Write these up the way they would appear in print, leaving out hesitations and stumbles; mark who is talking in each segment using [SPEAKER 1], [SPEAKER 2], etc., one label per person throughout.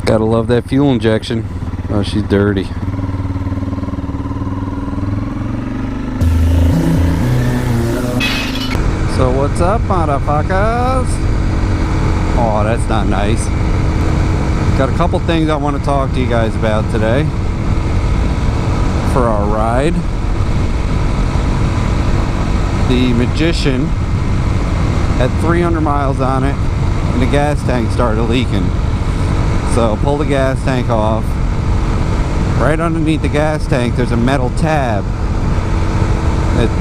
[SPEAKER 1] Gotta love that fuel injection. Oh, she's dirty. So what's up, motherfuckers? Oh, that's not nice. Got a couple things I want to talk to you guys about today for our ride. The Magician had 300 miles on it and the gas tank started leaking. So pull the gas tank off. Right underneath the gas tank there's a metal tab.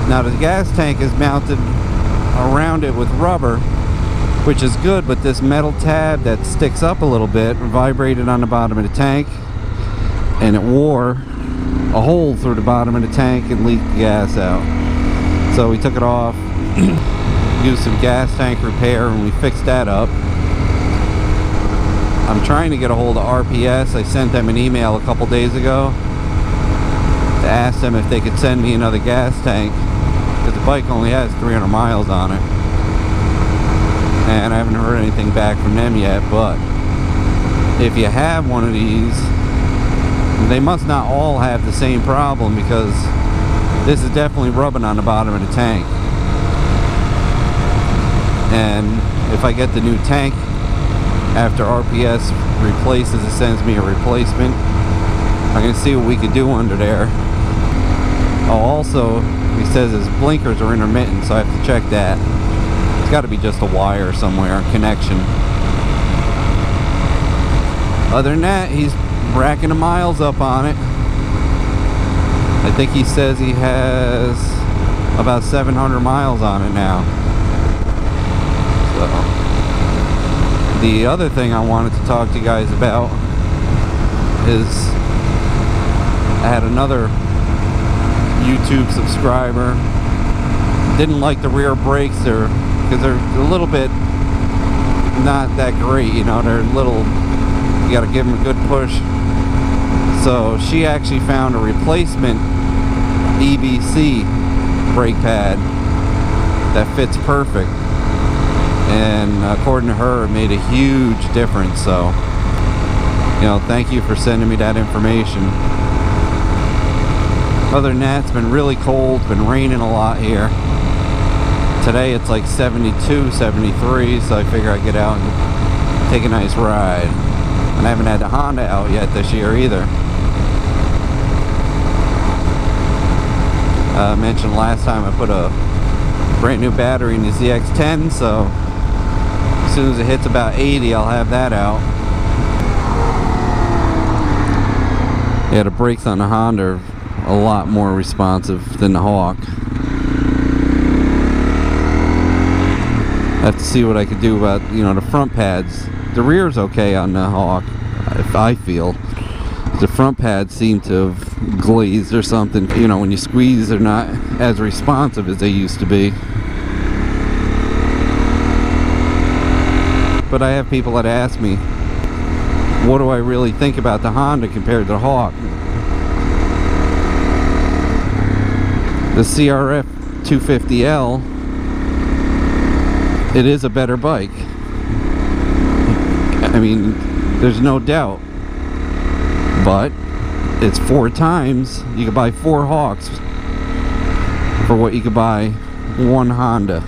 [SPEAKER 1] Now the gas tank is mounted around it with rubber, which is good, but this metal tab that sticks up a little bit vibrated on the bottom of the tank and it wore a hole through the bottom of the tank and leaked the gas out. So we took it off, used some gas tank repair, and we fixed that up. I'm trying to get a hold of RPS. I sent them an email a couple days ago to ask them if they could send me another gas tank, because the bike only has 300 miles on it. And I haven't heard anything back from them yet, but if you have one of these, they must not all have the same problem, because this is definitely rubbing on the bottom of the tank. And if I get the new tank after RPS replaces it, sends me a replacement, I'm going to see what we could do under there. Oh, also, he says his blinkers are intermittent, so I have to check that. It's got to be just a wire somewhere, a connection. Other than that, he's racking the miles up on it. I think he says he has about 700 miles on it now. So, the other thing I wanted to talk to you guys about is I had another YouTube subscriber. Didn't like the rear brakes there, because they're a little bit not that great, you know. They're a little, you gotta give them a good push. So she actually found a replacement EBC brake pad that fits perfect, and according to her it made a huge difference. So, you know, thank you for sending me that information. Other than that, it's been really cold. It's been raining a lot here. Today it's like 72, 73, so I figure I'd get out and take a nice ride. And I haven't had the Honda out yet this year either. I mentioned last time I put a brand new battery in the ZX10, so as soon as it hits about 80 I'll have that out. Yeah, the brakes on the Honda are a lot more responsive than the Hawk. I have to see what I could do about, you know, the front pads. The rear's okay on the Hawk, if I feel. The front pads seem to have glazed or something. You know, when you squeeze, they're not as responsive as they used to be. But I have people that ask me, what do I really think about the Honda compared to the Hawk? The CRF250L, it is a better bike. I mean, there's no doubt. But it's 4 times. You could buy 4 Hawks for what you could buy 1 Honda.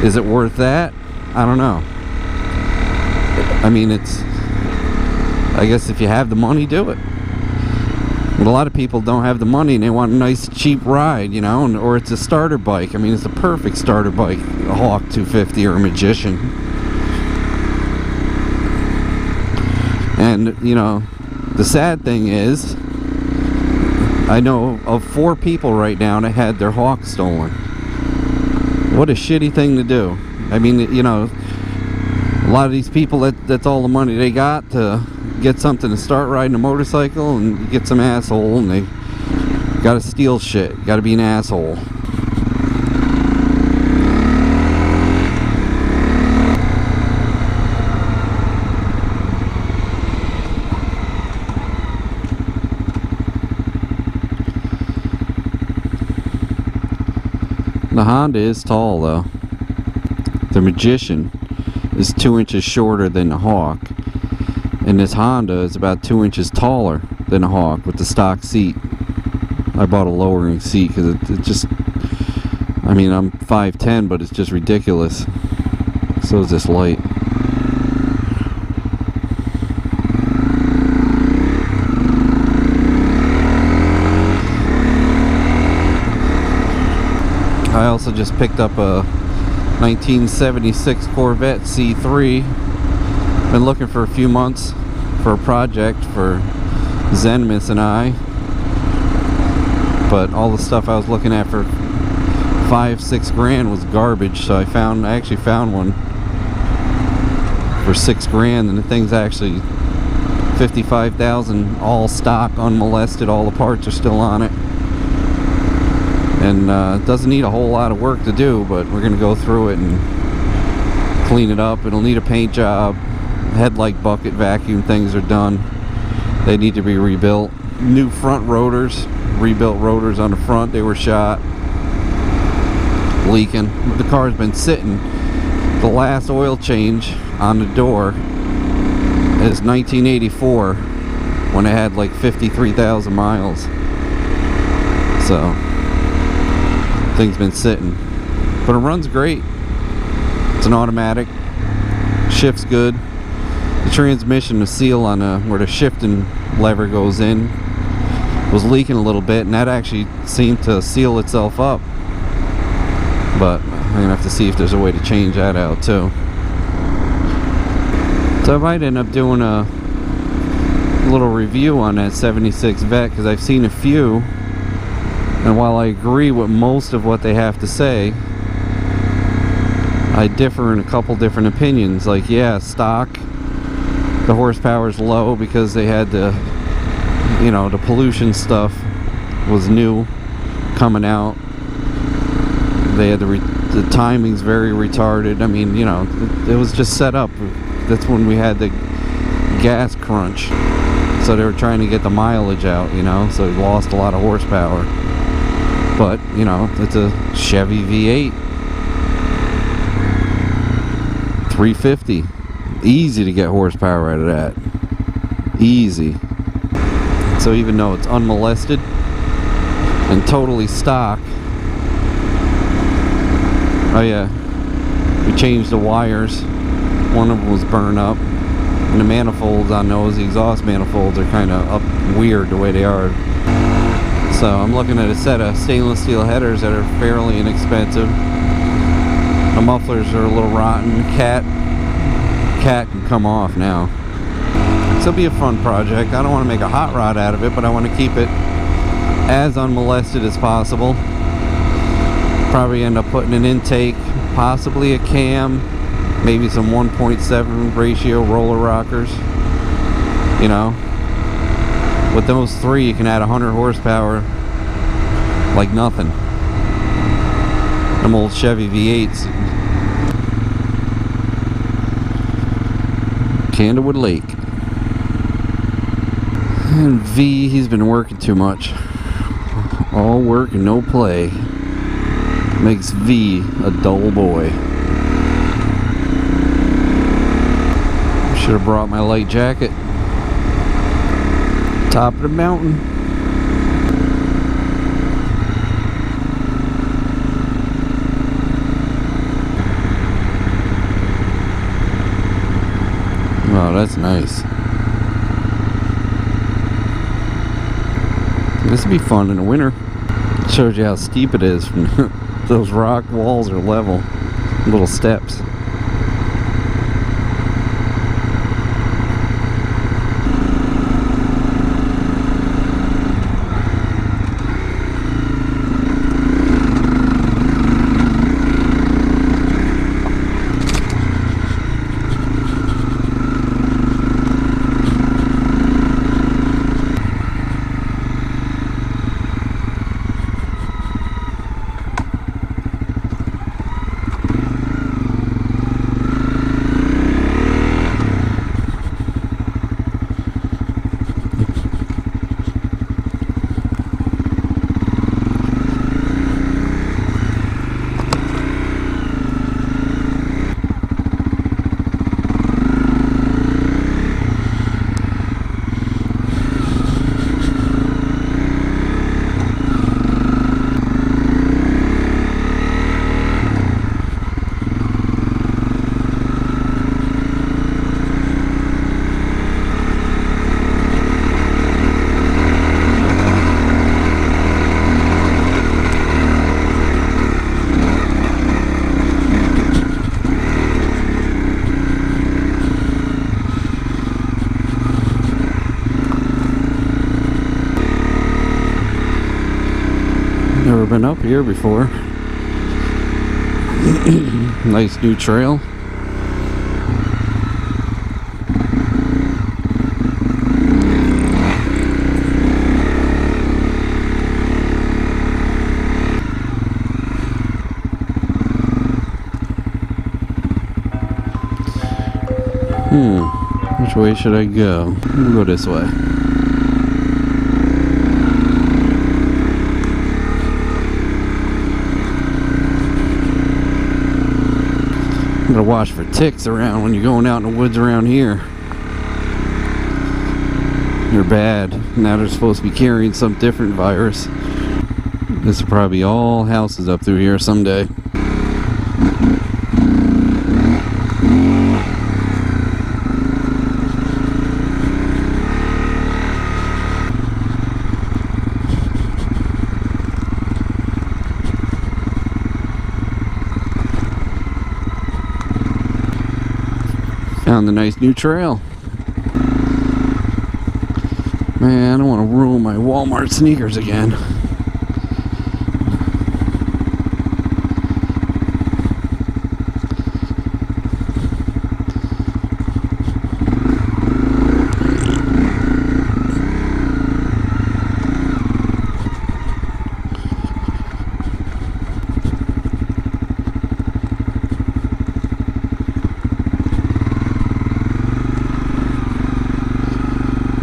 [SPEAKER 1] Is it worth that? I don't know. I mean, it's, I guess if you have the money, do it. But a lot of people don't have the money and they want a nice cheap ride, you know, or it's a starter bike. I mean, it's a perfect starter bike, a Hawk 250 or a Magician. And, you know, the sad thing is, I know of 4 people right now that had their Hawk stolen. What a shitty thing to do. I mean, you know, a lot of these people, that's all the money they got to get something to start riding a motorcycle, and you get some asshole and they gotta steal shit. Gotta be an asshole. The Honda is tall though. The Magician is 2 inches shorter than the Hawk, And this Honda is about 2 inches taller than a Hawk with the stock seat. I bought a lowering seat because it just, I mean, I'm 5'10", but it's just ridiculous. So is this light. I also just picked up a 1976 Corvette C3. Been looking for a few months for a project for Zenmus and I, but all the stuff I was looking at for 5-6 grand was garbage. So I actually found one for 6 grand, and the thing's actually 55,000 all stock, unmolested. All the parts are still on it, and it doesn't need a whole lot of work to do, but we're gonna go through it and clean it up. It'll need a paint job. Headlight bucket vacuum things are done. They need to be rebuilt. New front rotors, rebuilt rotors on the front. They were shot, leaking. The car's been sitting. The last oil change on the door is 1984, when it had like 53,000 miles. So thing's been sitting, but it runs great. It's an automatic, shifts good. The transmission, the seal on where the shifting lever goes in, was leaking a little bit, and that actually seemed to seal itself up. But I'm gonna have to see if there's a way to change that out too. So I might end up doing a little review on that 76 Vet, because I've seen a few, and while I agree with most of what they have to say, I differ in a couple different opinions. Like, yeah, stock, the horsepower's low because they had the, you know, the pollution stuff was new coming out. They had the timing's very retarded. I mean, you know, it was just set up. That's when we had the gas crunch, so they were trying to get the mileage out, you know, so it lost a lot of horsepower. But, you know, it's a Chevy V8 350. Easy to get horsepower out of that. Easy. So even though it's unmolested and totally stock. Oh yeah, we changed the wires. One of them was burned up, and the manifolds on those, the exhaust manifolds, are kind of up weird the way they are. So I'm looking at a set of stainless steel headers that are fairly inexpensive. The mufflers are a little rotten. Cat can come off now. So it'll be a fun project. I don't want to make a hot rod out of it, but I want to keep it as unmolested as possible. Probably end up putting an intake, possibly a cam, maybe some 1.7 ratio roller rockers. You know, with those three you can add 100 horsepower like nothing. Them old Chevy V8s. Candlewood Lake. And V, he's been working too much. All work and no play makes V a dull boy. Should have brought my light jacket. Top of the mountain. Oh, that's nice. This would be fun in the winter. Shows you how steep it is. From those rock walls are level. Little steps. been up here before. Nice new trail. Which way should I go? We'll go this way. You gotta watch for ticks around when you're going out in the woods around here. They're bad. Now they're supposed to be carrying some different virus. This will probably be all houses up through here someday. Found the nice new trail. Man, I don't want to ruin my Walmart sneakers again.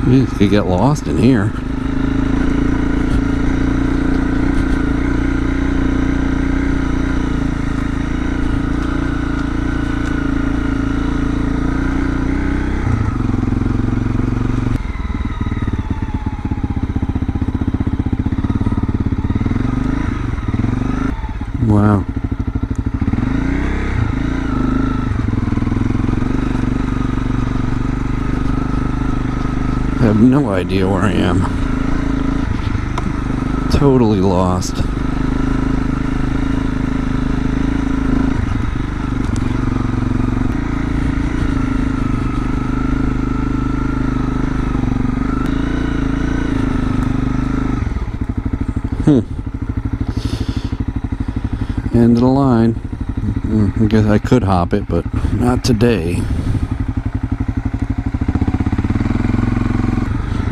[SPEAKER 1] You could get lost in here. Wow. I have no idea where I am. Totally lost. End of the line. I guess I could hop it, but not today.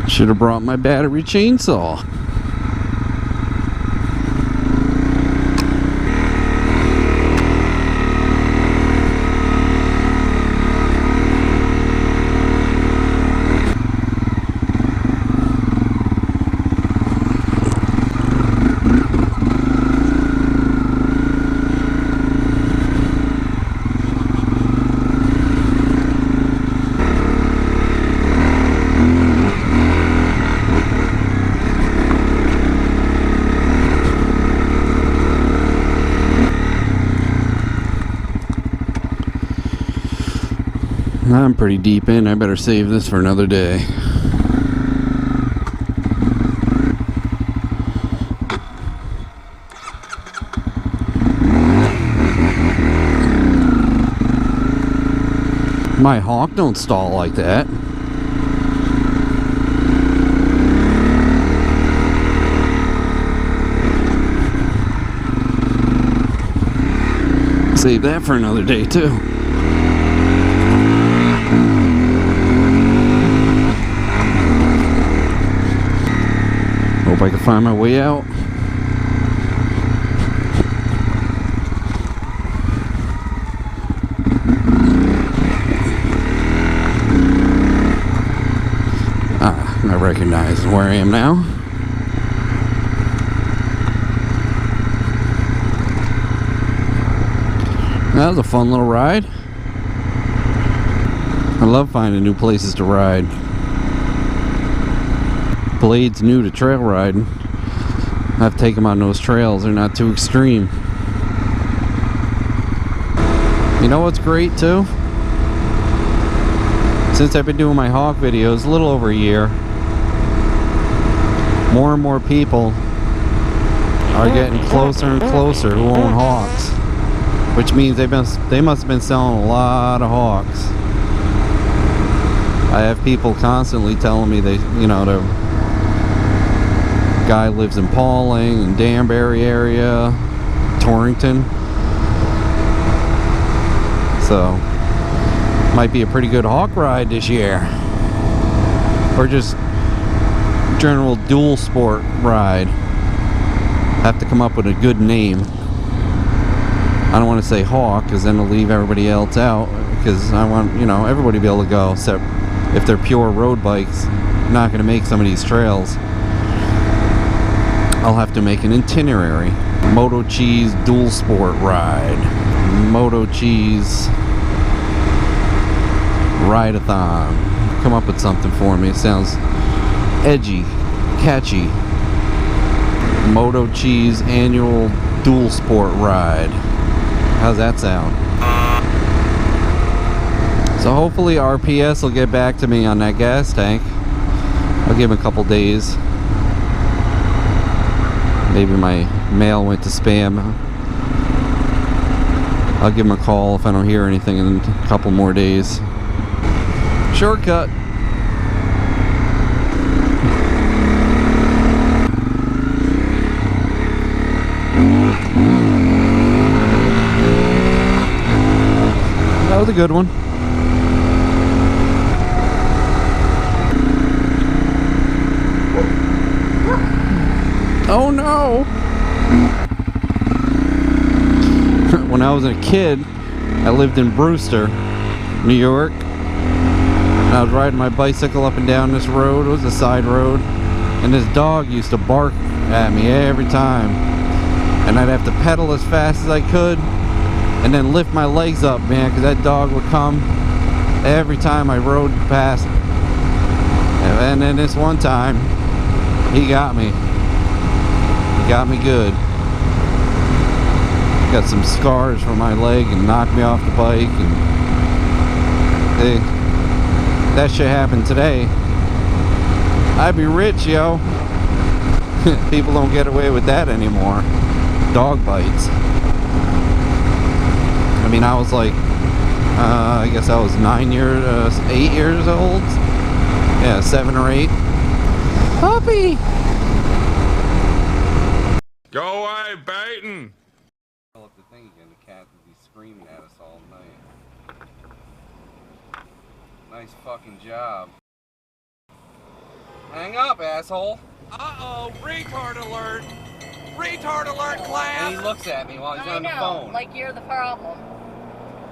[SPEAKER 1] Should have brought my battery chainsaw. I'm pretty deep in. I better save this for another day. My Hawk don't stall like that. Save that for another day too. Hope I can find my way out. I recognize where I am now. That was a fun little ride. I love finding new places to ride. Blade's new to trail riding. I've taken them on those trails. They're not too extreme. You know what's great too? Since I've been doing my Hawk videos a little over a year, more and more people are getting closer and closer who own Hawks, which means they must have been selling a lot of Hawks. I have people constantly telling me they Guy lives in Pauling and Danbury area, Torrington. So might be a pretty good hawk ride this year, or just general dual sport ride. Have to come up with a good name. I don't want to say hawk because then it'll leave everybody else out, because I want, you know, everybody to be able to go, except if they're pure road bikes. I'm not going to make some of these trails. I'll have to make an itinerary. MotoCheez dual sport ride. MotoCheez ride-a-thon. Come up with something for me. It sounds edgy, catchy. MotoCheez annual dual sport ride. How's that sound? So hopefully RPS will get back to me on that gas tank. I'll give him a couple days. Maybe my mail went to spam. I'll give him a call if I don't hear anything in a couple more days. Shortcut. That was a good one. Oh no! When I was a kid, I lived in Brewster, New York. And I was riding my bicycle up and down this road. It was a side road. And this dog used to bark at me every time. And I'd have to pedal as fast as I could. And then lift my legs up, man, because that dog would come every time I rode past. And then this one time, he got me. He got me good. Got some scars from my leg and knocked me off the bike. And that shit happened today. I'd be rich, yo. People don't get away with that anymore. Dog bites. I mean, I was like, I guess I was 8 years old. Yeah, 7 or 8. Puppy!
[SPEAKER 2] Go away, baiting!
[SPEAKER 1] Pull up the thing again, the cat would be screaming at us all night. Nice fucking job. Hang up, asshole!
[SPEAKER 2] Uh-oh, retard alert! Retard alert, class!
[SPEAKER 1] And he looks at me while he's on the phone.
[SPEAKER 3] Like you're the problem.